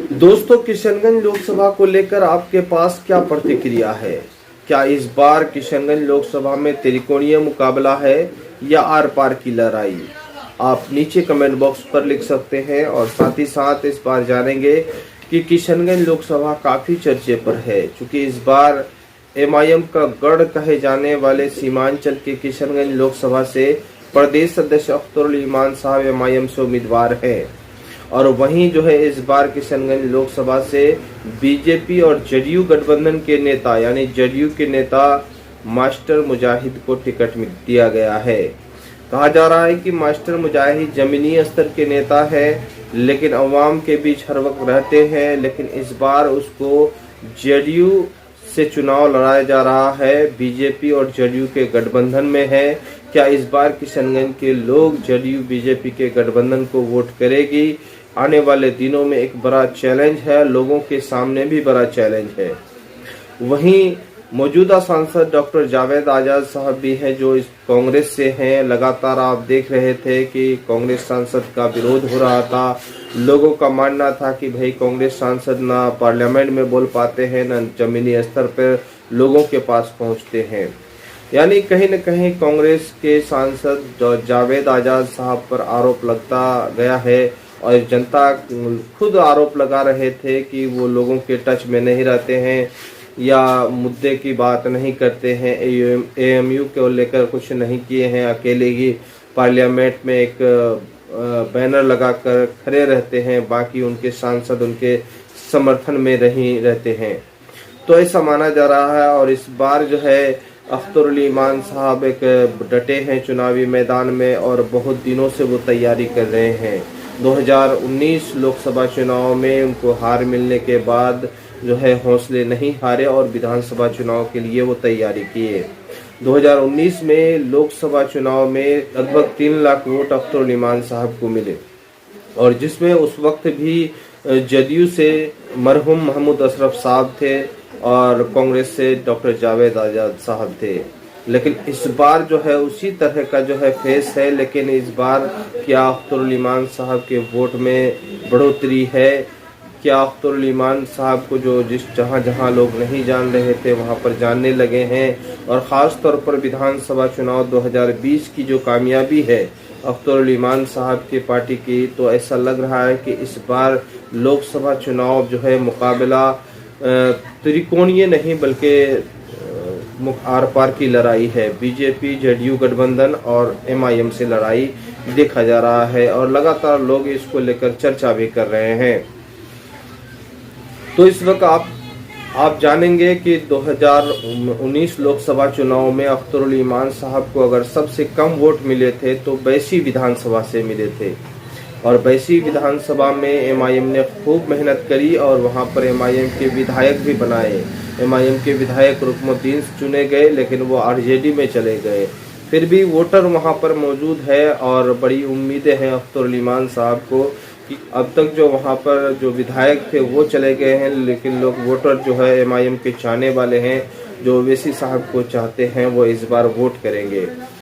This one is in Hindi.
दोस्तों, किशनगंज लोकसभा को लेकर आपके पास क्या प्रतिक्रिया है? क्या इस बार किशनगंज लोकसभा में त्रिकोणीय मुकाबला है या आर पार की लड़ाई? आप नीचे कमेंट बॉक्स पर लिख सकते हैं। और साथ ही साथ इस बार जानेंगे कि किशनगंज लोकसभा काफी चर्चे पर है, क्योंकि इस बार एमआईएम का गढ़ कहे जाने वाले सीमांचल के किशनगंज लोकसभा से प्रदेश अध्यक्ष अख्तरुल ईमान साहब एमआईएम से उम्मीदवार हैं। और वहीं जो है इस बार किशनगंज लोकसभा से बीजेपी और जदयू गठबंधन के नेता यानी जदयू के नेता मास्टर मुजाहिद को टिकट दिया गया है। कहा जा रहा है कि मास्टर मुजाहिद जमीनी स्तर के नेता है, लेकिन अवाम के बीच हर वक्त रहते हैं। लेकिन इस बार उसको जदयू से चुनाव लड़ाया जा रहा है, बीजेपी और जदयू के गठबंधन में है। क्या इस बार किशनगंज के लोग जदयू बीजेपी के गठबंधन को वोट करेगी? आने वाले दिनों में एक बड़ा चैलेंज है, लोगों के सामने भी बड़ा चैलेंज है। वहीं मौजूदा सांसद डॉक्टर जावेद आजाद साहब भी हैं, जो इस कांग्रेस से हैं। लगातार आप देख रहे थे कि कांग्रेस सांसद का विरोध हो रहा था। लोगों का मानना था कि भाई कांग्रेस सांसद ना पार्लियामेंट में बोल पाते हैं, ना जमीनी स्तर पर लोगों के पास पहुंचते हैं। यानी कहीं न कहीं कांग्रेस के सांसद जावेद आजाद साहब पर आरोप लगता गया है, और जनता खुद आरोप लगा रहे थे कि वो लोगों के टच में नहीं रहते हैं या मुद्दे की बात नहीं करते हैं। एएमयू को लेकर कुछ नहीं किए हैं, अकेले ही पार्लियामेंट में एक बैनर लगाकर खड़े रहते हैं, बाकी उनके सांसद उनके समर्थन में नहीं रहते हैं। तो ऐसा माना जा रहा है। और इस बार जो है अख्तरुल ईमान साहब एक डटे हैं चुनावी मैदान में, और बहुत दिनों से वो तैयारी कर रहे हैं। 2019 लोकसभा चुनाव में उनको हार मिलने के बाद जो है हौसले नहीं हारे और विधानसभा चुनाव के लिए वो तैयारी किए। 2019 में लोकसभा चुनाव में लगभग 3 लाख वोट अख्तरुल ईमान साहब को मिले, और जिसमें उस वक्त भी जदयू से मरहूम महमूद अशरफ साहब थे और कांग्रेस से डॉक्टर जावेद आजाद साहब थे। लेकिन इस बार जो है उसी तरह का जो है फेस है। लेकिन इस बार क्या अख्तरुल ईमान साहब के वोट में बढ़ोतरी है? क्या अख्तरुल ईमान साहब को जो जहां जहां लोग नहीं जान रहे थे वहां पर जानने लगे हैं? और ख़ास तौर पर विधानसभा चुनाव 2020 की जो कामयाबी है अख्तरुल ईमान साहब की पार्टी की, तो ऐसा लग रहा है कि इस बार लोकसभा चुनाव जो है मुकाबला त्रिकोणीय नहीं बल्कि आर पार की लड़ाई है। बीजेपी जदयू गठबंधन और एमआईएम से लड़ाई देखा जा रहा है, और लगातार लोग इसको लेकर चर्चा भी कर रहे हैं। तो इस वक्त आप जानेंगे कि 2019 लोकसभा चुनाव में अख्तरुल ईमान साहब को अगर सबसे कम वोट मिले थे तो बैसी विधानसभा से मिले थे। और बैसी विधानसभा में एमआईएम ने खूब मेहनत करी और वहां पर एमआईएम के विधायक भी बनाए। एमआईएम के विधायक रुकनुद्दीन चुने गए, लेकिन वो आरजेडी में चले गए। फिर भी वोटर वहां पर मौजूद है, और बड़ी उम्मीदें हैं अख्तरुल ईमान साहब को कि अब तक जो वहां पर जो विधायक थे वो चले गए हैं, लेकिन लोग वोटर जो है एमआईएम के चाहने वाले हैं, जो ओवैसी साहब को चाहते हैं, वो इस बार वोट करेंगे।